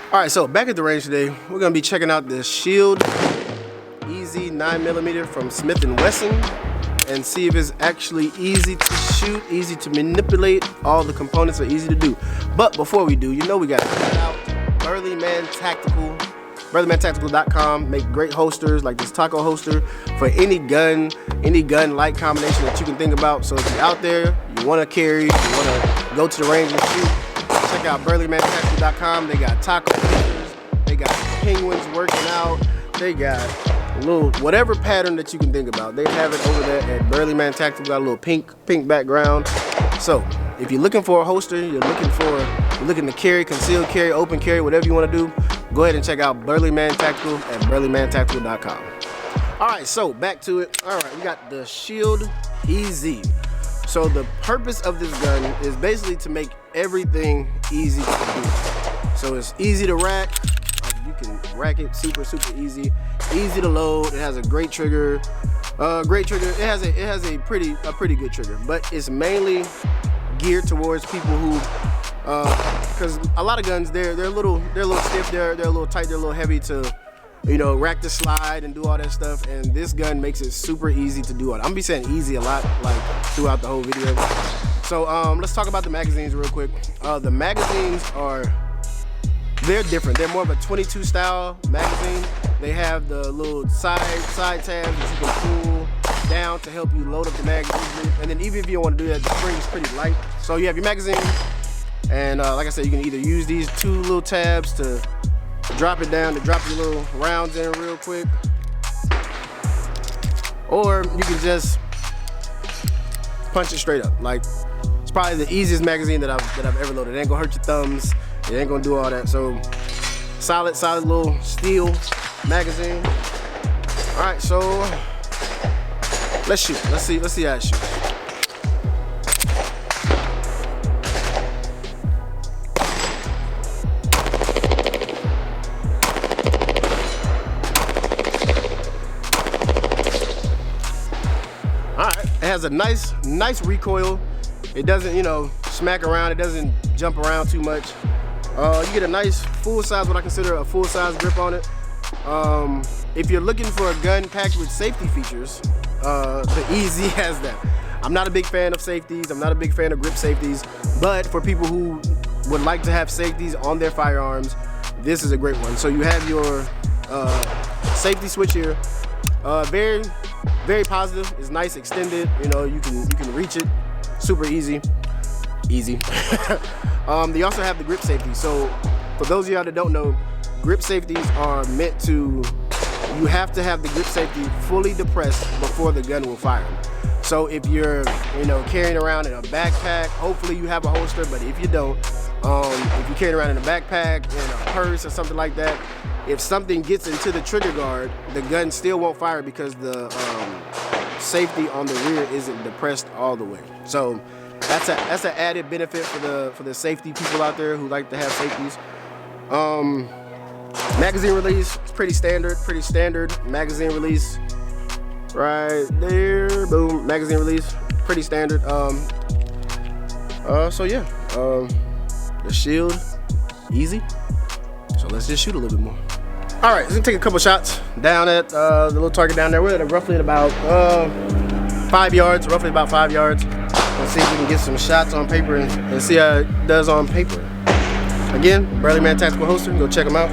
All right, so back at the range today, we're gonna be checking out the Shield Easy 9mm from Smith&Wesson and see if it's actually easy to shoot, easy to manipulate. All the components are easy to do. But before we do, you know we gotta check out Burly Man Tactical. BurlyManTactical.com make great holsters like this taco holster for any gun-like combination that you can think about. So if you're out there, you wanna carry, you wanna go to the range and shoot, check out BurlyManTactical.com. They got taco pictures, they got penguins working out, they got a little whatever pattern that you can think about. They have it over there at Burly Man Tactical. Got a little pink background. So if you're looking for a holster, you're looking to carry, concealed carry, open carry, whatever you want to do, go ahead and check out Burly Man Tactical at BurlyManTactical.com. All right, so back to it. All right, we got the Shield Easy. So the purpose of this gun is basically to make everything easy to do. So it's easy to rack. You can rack it super easy. Easy to load. It has a great trigger. It has a pretty good trigger, but it's mainly geared towards people who, because a lot of guns they're a little stiff. They're a little tight. They're a little heavy to, rack the slide and do all that stuff, and this gun makes it super easy to do it. I'm gonna be saying easy a lot, like throughout the whole video. So let's talk about the magazines real quick. The magazines they're different. They're more of a 22 style magazine. They have the little side tabs that you can pull down to help you load up the mag easily. And then even if you don't want to do that, the spring is pretty light. So you have your magazine, and like I said, you can either use these two little tabs to drop it down, to drop your little rounds in real quick, or you can just punch it straight up. Like, it's probably the easiest magazine that I've ever loaded. It ain't gonna hurt your thumbs. It ain't gonna do all that. So solid little steel magazine. All right, so let's shoot. Let's see how it shoots. All right, it has a nice recoil. It doesn't, smack around. It doesn't jump around too much. You get a nice full size, what I consider a full size grip on it. If you're looking for a gun packed with safety features, the Easy has that. I'm not a big fan of safeties. I'm not a big fan of grip safeties, but for people who would like to have safeties on their firearms, this is a great one. So you have your safety switch here. Very positive. It's nice, extended. You can reach it, super easy. They also have the grip safety. So for those of y'all that don't know, grip safeties are meant to, you have to have the grip safety fully depressed before the gun will fire. So if you're carrying around in a backpack, hopefully you have a holster, but if you don't, if you're carrying around in a backpack, in a purse or something like that, if something gets into the trigger guard, the gun still won't fire because the safety on the rear isn't depressed all the way. So that's an added benefit for the safety people out there who like to have safeties. Magazine release, it's pretty standard magazine release. Right there, boom, magazine release, pretty standard. So yeah, the Shield Easy. So let's just shoot a little bit more. All right, let's take a couple shots down at the little target down there. We're at roughly at about 5 yards, Let's see if we can get some shots on paper and see how it does on paper. Again, Burly Man Tactical holster, go check them out.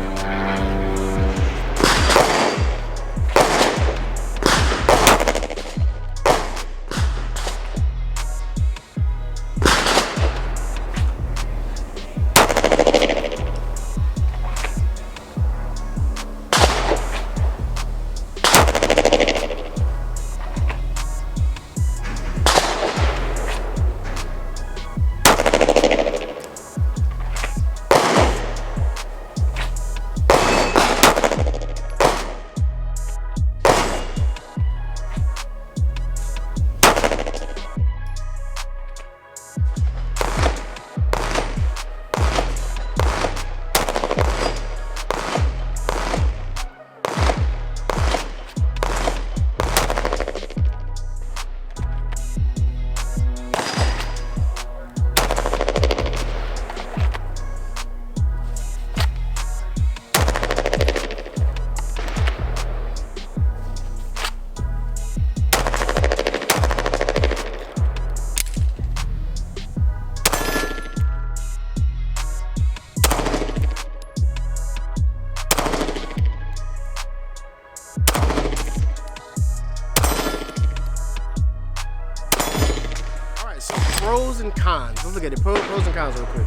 cons. Let's look at it. Pros and cons real quick.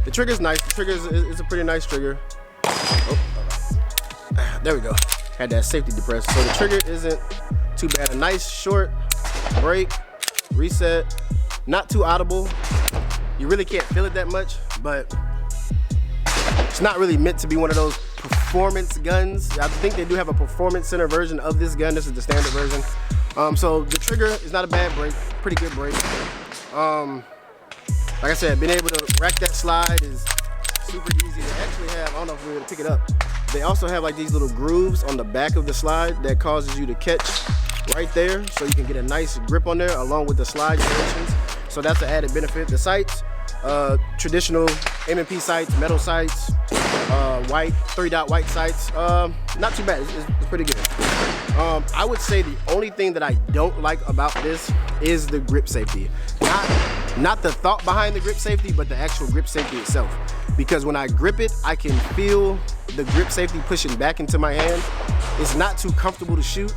The trigger's nice. The trigger is a pretty nice trigger. Oh, there we go. Had that safety depressed. So the trigger isn't too bad. A nice short break, reset, not too audible. You really can't feel it that much, but it's not really meant to be one of those performance guns. I think they do have a performance center version of this gun. This is the standard version. So the trigger is not a bad break, pretty good break. Like I said, being able to rack that slide is super easy. They actually have, I don't know if we're able to pick it up. They also have like these little grooves on the back of the slide that causes you to catch right there, so you can get a nice grip on there along with the slide directions. So that's an added benefit. The sights, traditional M&P sights, metal sights, white, 3-dot white sights. Not too bad, it's pretty good. I would say the only thing that I don't like about this is the grip safety. Not the thought behind the grip safety, but the actual grip safety itself. Because when I grip it, I can feel the grip safety pushing back into my hand. It's not too comfortable to shoot.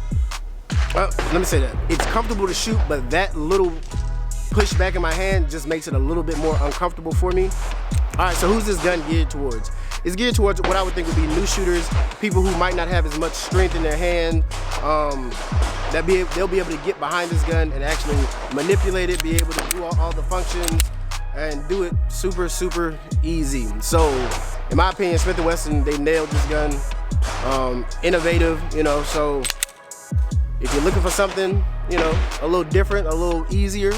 Let me say that. It's comfortable to shoot, but that little push back in my hand just makes it a little bit more uncomfortable for me. All right, so who's this gun geared towards? It's geared towards what I would think would be new shooters, people who might not have as much strength in their hand. They'll be able to get behind this gun and actually manipulate it, be able to do all the functions, and do it super, super easy. So, in my opinion, Smith&Wesson, they nailed this gun. Innovative, you know, so if you're looking for something, you know, a little different, a little easier,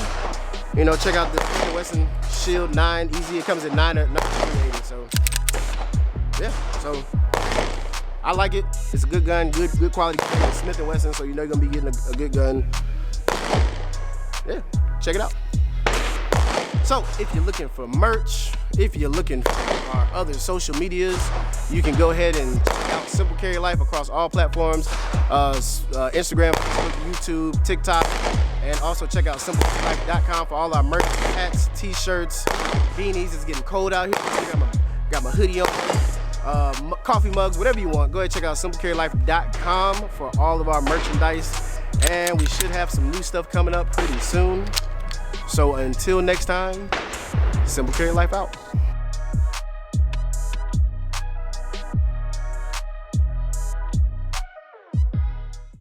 you know, check out the Smith&Wesson Shield 9 Easy. It comes at 980, so yeah, so I like it. It's a good gun, good quality gun. It's Smith&Wesson, so you know you're gonna be getting a good gun. Yeah, check it out. So if you're looking for merch, if you're looking for our other social medias, you can go ahead and check out Simple Carry Life across all platforms, Instagram, Facebook, YouTube, TikTok, and also check out simplecarrylife.com for all our merch, hats, t-shirts, beanies. It's getting cold out here. Got my hoodie on, coffee mugs, whatever you want. Go ahead and check out simplecarrylife.com for all of our merchandise, and we should have some new stuff coming up pretty soon. So until next time, Simple Carry Life out.